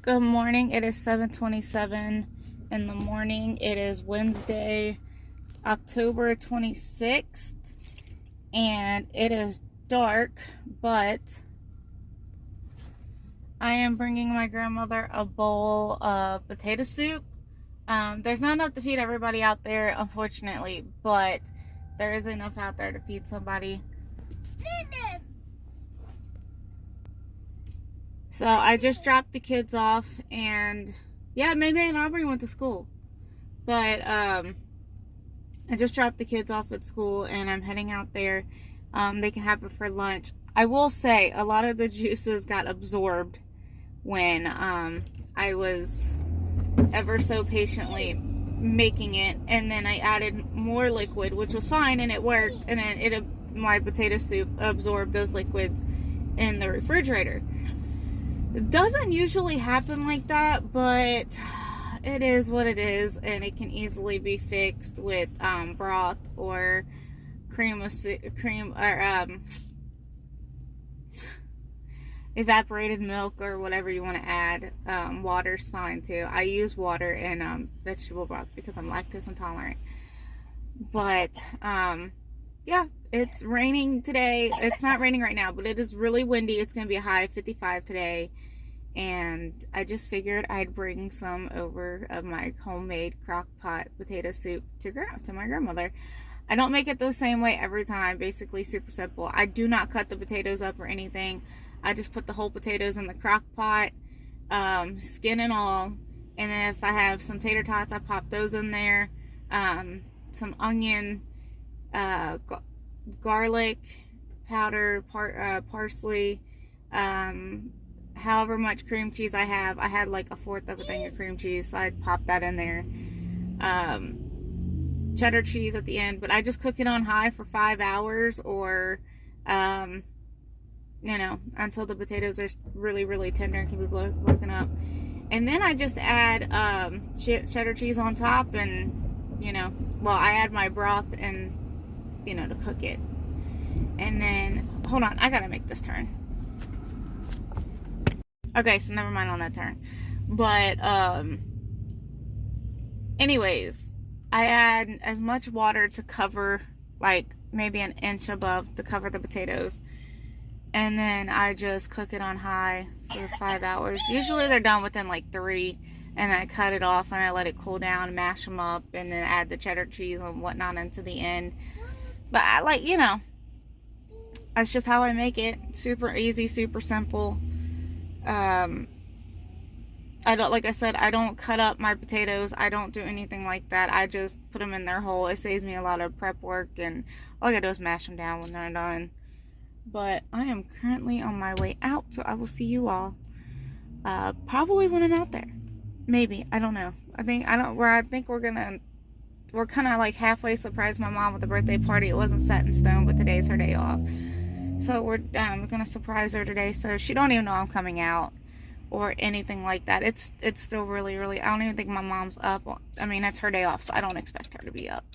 Good morning. It is 7:27 in the morning. It is Wednesday, October 26th, and it is dark, but I am bringing my grandmother a bowl of potato soup. There's not enough to feed everybody out there, unfortunately, but there is enough out there to feed somebody. So I just dropped the kids off, and yeah, Maybe and Aubrey went to school. But I just dropped the kids off at school, and I'm heading out there. They can have it for lunch. I will say a lot of the juices got absorbed when I was ever so patiently making it, and then I added more liquid, which was fine, and it worked. And then my potato soup absorbed those liquids in the refrigerator. It doesn't usually happen like that, but it is what it is, and it can easily be fixed with broth or evaporated milk or whatever you want to add. Water's fine too. I use water and vegetable broth because I'm lactose intolerant. But yeah, it's raining today. It's not raining right now, but it is really windy. It's going to be a high of 55 today. And I just figured I'd bring some over of my homemade crock pot potato soup to my grandmother. I don't make it the same way every time. Basically super simple. I do not cut the potatoes up or anything. I just put the whole potatoes in the crock pot, skin and all. And then if I have some tater tots, I pop those in there. Some onion, garlic powder, parsley, however much cream cheese I have. I had like a fourth of a thing of cream cheese, so I'd pop that in there. Cheddar cheese at the end, but I just cook it on high for 5 hours, or until the potatoes are really, really tender and can be broken up. And then I just add cheddar cheese on top, and I add my broth and to cook it. And then hold on, I gotta make this turn. Okay, so never mind on that turn. But anyways, I add as much water to cover, like maybe an inch above, to cover the potatoes. And then I just cook it on high for 5 hours. Usually they're done within like 3. And I cut it off and I let it cool down, mash them up, and then add the cheddar cheese and whatnot into the end. But I that's just how I make it. Super easy, super simple. Like I said, I don't cut up my potatoes. I don't do anything like that. I just put them in their hole. It saves me a lot of prep work, and all I gotta do is mash them down when they're done. But I am currently on my way out, so I will see you all probably when I'm out there. Maybe, I don't know. We're kind of like halfway surprised my mom with the birthday party. It wasn't set in stone, but today's her day off. So we're gonna surprise her today. So she don't even know I'm coming out or anything like that. It's still really, really, I don't even think my mom's up. I mean, it's her day off, so I don't expect her to be up.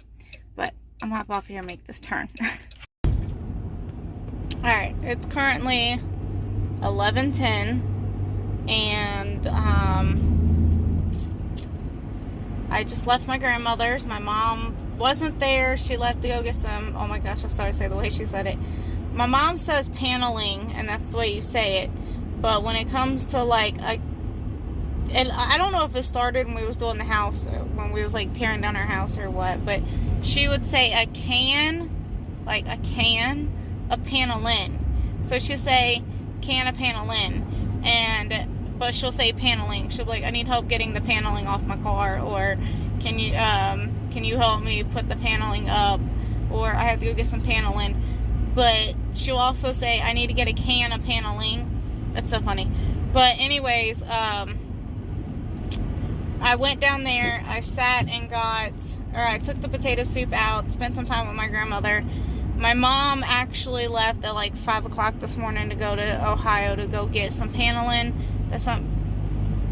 But I'm gonna hop off here and make this turn. Alright, it's currently 11:10, and I just left my grandmother's. My mom wasn't there. She left to go get some, oh my gosh, I started to say the way she said it. My mom says paneling, and that's the way you say it. But when it comes to and I don't know if it started when we was doing the house, when we was like tearing down our house or what, but she would say a can of panelin. So she'll say can of panelin, but she'll say paneling. She'll be like, I need help getting the paneling off my car, or can you help me put the paneling up, or I have to go get some paneling. But she'll also say, I need to get a can of paneling. That's so funny. But anyways, I went down there. I took the potato soup out, spent some time with my grandmother. My mom actually left at like 5 o'clock this morning to go to Ohio to go get some paneling.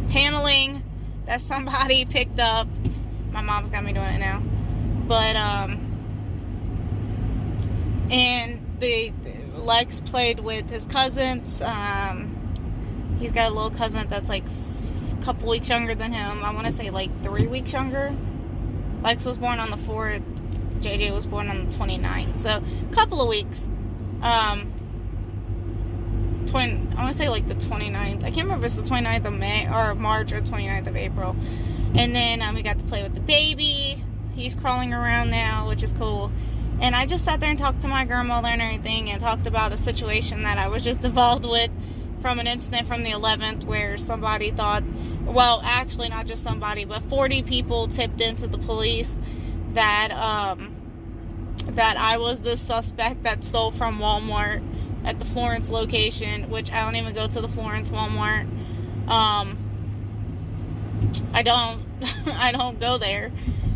Paneling that somebody picked up. My mom's got me doing it now. But, and the Lex played with his cousins. He's got a little cousin that's like couple weeks younger than him. I want to say like 3 weeks younger. Lex was born on the 4th. JJ was born on the 29th. So, a couple of weeks. I want to say like the 29th. I can't remember if it's the 29th of May or March or 29th of April. And then we got to play with the baby. He's crawling around now, which is cool. And I just sat there and talked to my grandmother and everything and talked about a situation that I was just involved with from an incident from the 11th where somebody thought, well, actually not just somebody, but 40 people tipped into the police that that I was the suspect that stole from Walmart at the Florence location, which I don't even go to the Florence Walmart. I don't go there.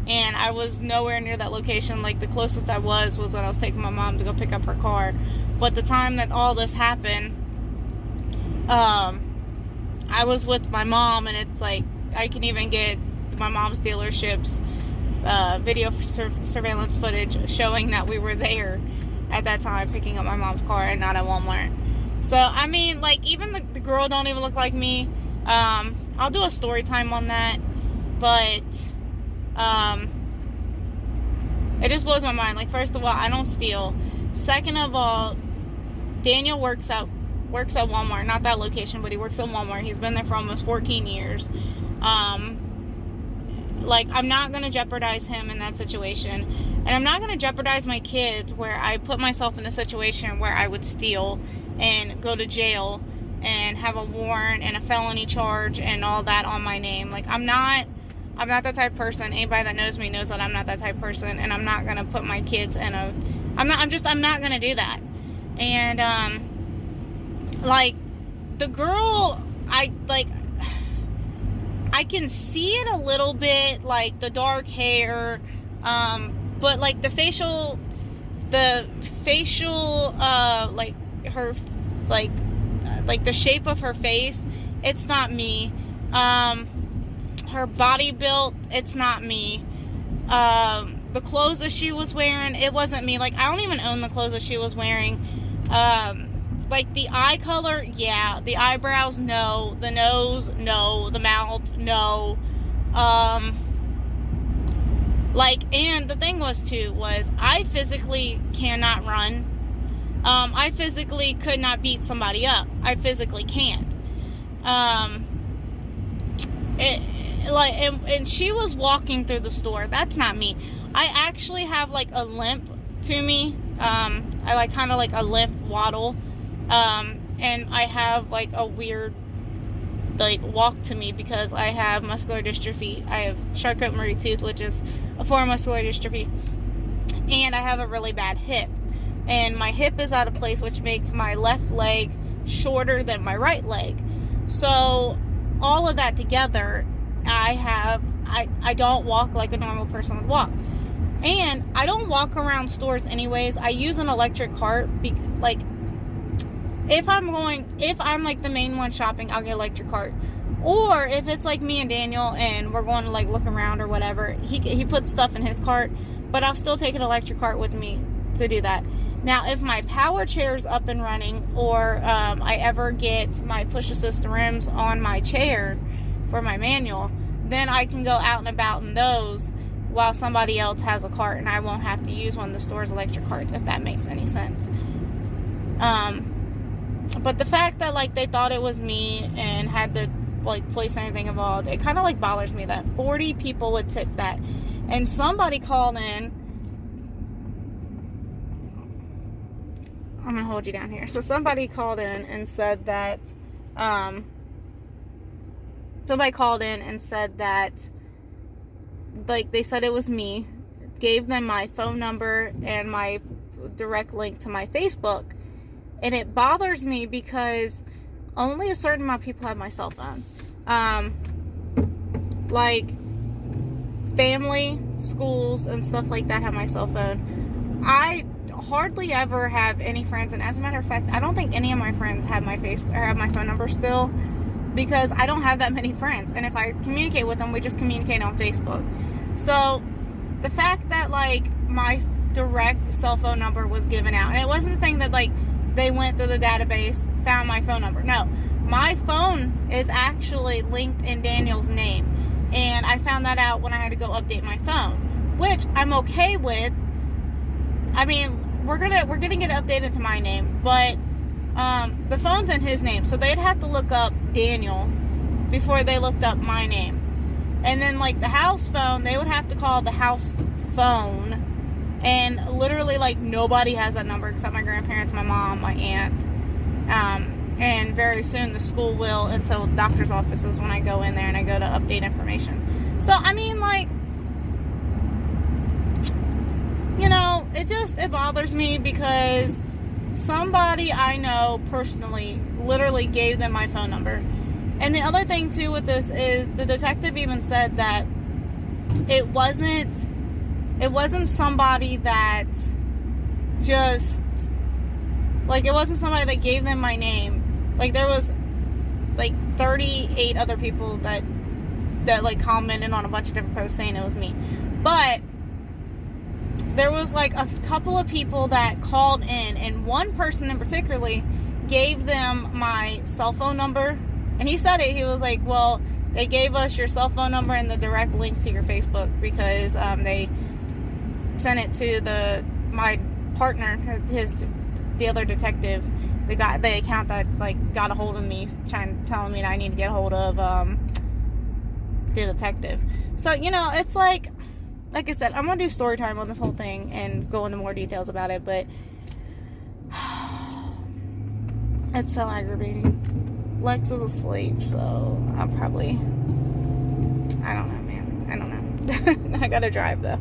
And I was nowhere near that location. Like, the closest I was when I was taking my mom to go pick up her car. But the time that all this happened, I was with my mom, and it's like, I can even get my mom's dealership's video surveillance footage showing that we were there at that time picking up my mom's car and not at Walmart. So, I mean, like, even the girl don't even look like me. I'll do a story time on that. But it just blows my mind. Like, first of all, I don't steal. Second of all, Daniel works at Walmart, not that location, but he works at Walmart. He's been there for almost 14 years. Like, I'm not going to jeopardize him in that situation. And I'm not going to jeopardize my kids where I put myself in a situation where I would steal and go to jail and have a warrant and a felony charge and all that on my name. Like, I'm not that type of person. Anybody that knows me knows that I'm not that type of person, and I'm not going to put my kids in a, I'm not going to do that. And, like, the girl, I can see it a little bit, like, the dark hair, but, like, the facial, like, her, like, the shape of her face, it's not me. Her body built, it's not me. The clothes that she was wearing, it wasn't me. Like, I don't even own the clothes that she was wearing. Like, the eye color, yeah. The eyebrows, no. The nose, no. The mouth, no. Like, and the thing was, I physically cannot run. I physically could not beat somebody up. I physically can't. And she was walking through the store. That's not me. I actually have, like, a limp to me. I, like, kind of like a limp waddle. And I have, like, a weird, like, walk to me because I have muscular dystrophy. I have Charcot-Marie Tooth, which is a form of muscular dystrophy. And I have a really bad hip. And my hip is out of place, which makes my left leg shorter than my right leg. So, all of that together, I don't walk like a normal person would walk. And I don't walk around stores anyways. I use an electric cart. Like, if I'm like the main one shopping, I'll get an electric cart. Or if it's like me and Daniel and we're going to, like, look around or whatever, he puts stuff in his cart, but I'll still take an electric cart with me to do that. Now, if my power chair's up and running, or I ever get my push assist rims on my chair for my manual, then I can go out and about in those while somebody else has a cart, and I won't have to use one of the store's electric carts, if that makes any sense. But the fact that, like, they thought it was me and had the, like, police and everything involved, it kind of, like, bothers me that 40 people would tip that. And somebody called in. I'm going to hold you down here. So somebody called in and said that, like, they said it was me, gave them my phone number and my direct link to my Facebook. And it bothers me because only a certain amount of people have my cell phone. Like, family, schools, and stuff like that have my cell phone. I hardly ever have any friends, and as a matter of fact, I don't think any of my friends have my phone number still, because I don't have that many friends, and if I communicate with them, we just communicate on Facebook. So the fact that, like, my direct cell phone number was given out, and it wasn't the thing that, like, they went through the database, found my phone number. No, my phone is actually linked in Daniel's name. And I found that out when I had to go update my phone, which I'm okay with. I mean, we're gonna get it updated to my name, but the phone's in his name, so they'd have to look up Daniel before they looked up my name. And then, like, the house phone, they would have to call the house phone, and literally, like, nobody has that number except my grandparents, my mom, my aunt, and very soon the school will, and so doctor's offices when I go in there and I go to update information. So, I mean, like, you know, it bothers me because somebody I know personally literally gave them my phone number. And the other thing too with this is the detective even said that it wasn't somebody that just, like, it wasn't somebody that gave them my name. Like, there was like 38 other people that like commented on a bunch of different posts saying it was me. But there was like a couple of people that called in, and one person in particularly gave them my cell phone number. And he said it, he was like, well, they gave us your cell phone number and the direct link to your Facebook because they sent it to my partner, the other detective, the account that like got a hold of me, telling me that I need to get a hold of the detective. So, you know, it's like I said, I'm gonna do story time on this whole thing and go into more details about it, but it's so aggravating. Lex is asleep, so I'll probably, I don't know, man. I don't know. I gotta drive though.